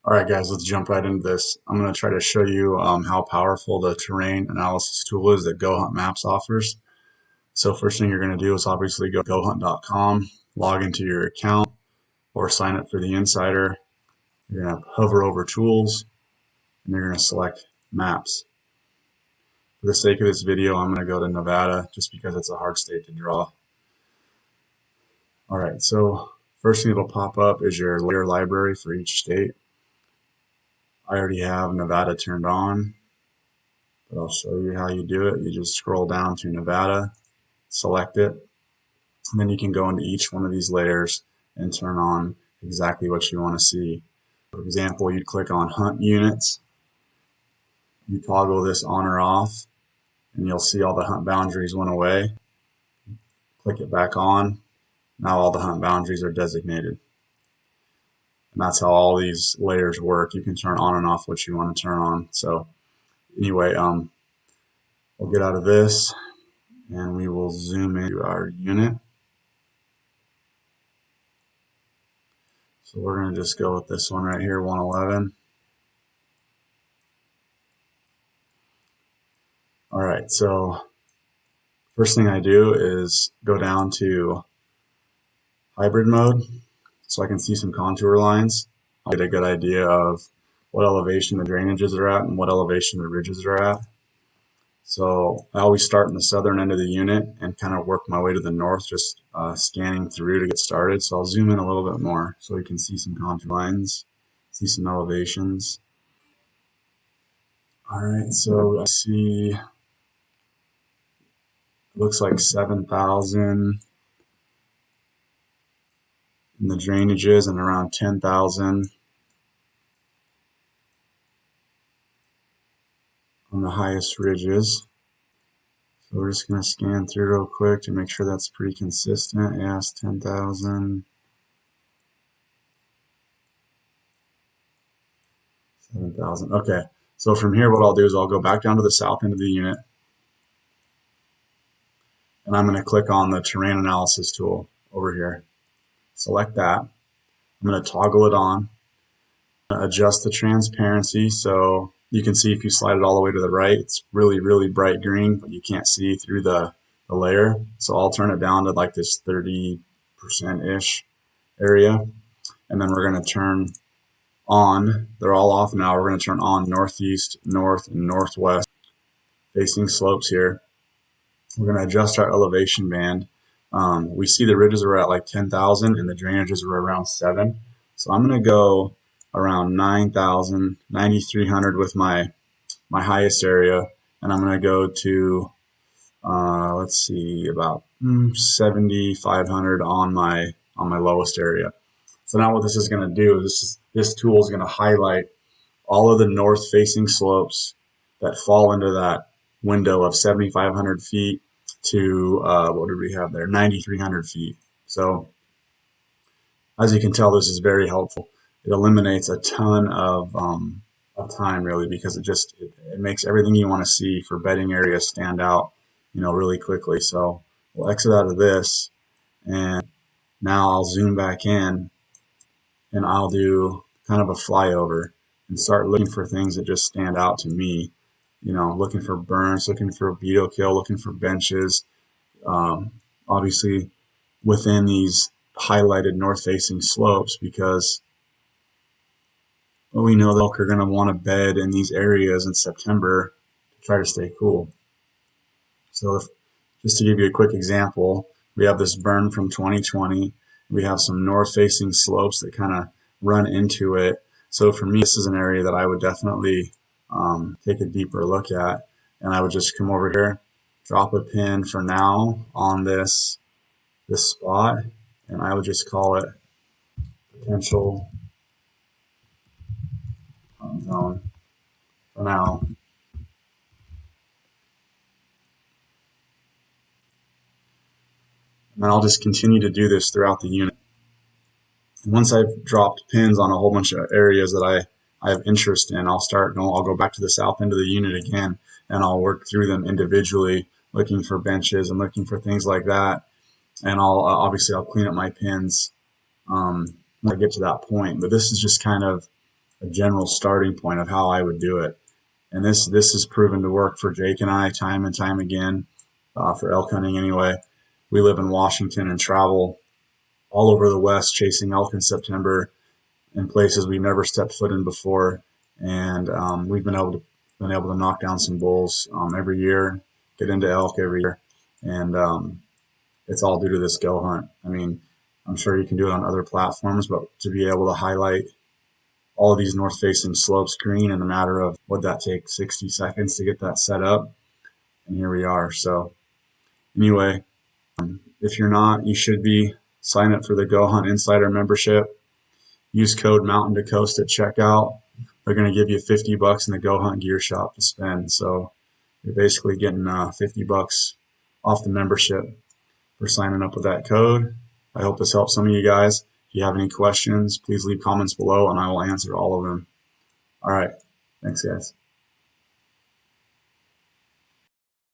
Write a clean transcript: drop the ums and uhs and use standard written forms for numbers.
Alright guys, let's jump right into this. I'm going to try to show you how powerful the terrain analysis tool is that GOHUNT Maps offers. So first thing you're going to do is obviously go to GOHUNT.com, log into your account, or sign up for the Insider. You're going to hover over Tools, and you're going to select Maps. For the sake of this video, I'm going to go to Nevada, just because it's a hard state to draw. Alright, so first thing that'll pop up is your layer library for each state. I already have Nevada turned on, but I'll show you how you do it. You just scroll down to Nevada, select it, and then you can go into each one of these layers and turn on exactly what you want to see. For example, you'd click on Hunt Units, you toggle this on or off, and you'll see all the hunt boundaries went away. Click it back on, now all the hunt boundaries are designated. And that's how all these layers work. You can turn on and off what you want to turn on. So anyway, we'll get out of this and we will zoom into our unit. So we're going to just go with this one right here, 111. All right, so first thing I do is go down to hybrid mode so I can see some contour lines. I'll get a good idea of what elevation the drainages are at and what elevation the ridges are at. So I always start in the southern end of the unit and kind of work my way to the north, just scanning through to get started. So I'll zoom in a little bit more so we can see some contour lines, see some elevations. All right, so I see, it looks like 7,000 in the drainages and around 10,000 on the highest ridges. So we're just going to scan through real quick to make sure that's pretty consistent. Yes, 10,000, 7,000. Okay, so from here what I'll do is I'll go back down to the south end of the unit, and I'm going to click on the terrain analysis tool over here. Select that. I'm going to toggle it on, adjust the transparency so you can see if you slide it all the way to the right, it's really, really bright green, but you can't see through the layer. So I'll turn it down to like this 30%-ish area. And then we're going to turn on, they're all off now, we're going to turn on northeast, north, and northwest facing slopes here. We're going to adjust our elevation band. We see the ridges are at like 10,000 and the drainages are around 7. So I'm going to go around 9,000, 9,300 with my highest area, and I'm going to go to let's see, about 7,500 on my lowest area. So now what this is going to do is this tool is going to highlight all of the north facing slopes that fall into that window of 7,500 feet to what did we have there, 9,300 feet. So as you can tell, this is very helpful. It eliminates a ton of time, really, because it makes everything you want to see for bedding areas stand out, really quickly. So we'll exit out of this, and now I'll zoom back in, and I'll do kind of a flyover and start looking for things that just stand out to me. Looking for burns, looking for beetle kill, looking for benches. Obviously, within these highlighted north-facing slopes, because we know the elk are going to want to bed in these areas in September to try to stay cool. So just to give you a quick example, we have this burn from 2020. We have some north-facing slopes that kind of run into it. So for me, this is an area that I would definitely take a deeper look at. And I would just come over here, drop a pin for now on this spot, and I would just call it potential zone for now. And I'll just continue to do this throughout the unit. And once I've dropped pins on a whole bunch of areas that I have interest in, I'll go back to the south end of the unit again, and I'll work through them individually, looking for benches and looking for things like that. And obviously I'll clean up my pins when I get to that point. But this is just kind of a general starting point of how I would do it. And this has proven to work for Jake and I time and time again, for elk hunting anyway. We live in Washington and travel all over the West chasing elk in September in places we've never stepped foot in before. And we've been able to knock down some bulls every year, get into elk every year. And it's all due to this GOHUNT. I mean, I'm sure you can do it on other platforms, but to be able to highlight all of these north-facing slopes green in a matter of, what that take, 60 seconds to get that set up, and here we are. So anyway, if you're not, you should be. Sign up for the GOHUNT Insider membership. Use code Mountain to Coast at checkout. They're going to give you $50 in the GOHUNT gear shop to spend. So you're basically getting $50 off the membership for signing up with that code. I hope this helps some of you guys. If you have any questions, please leave comments below and I will answer all of them. All right. Thanks, guys.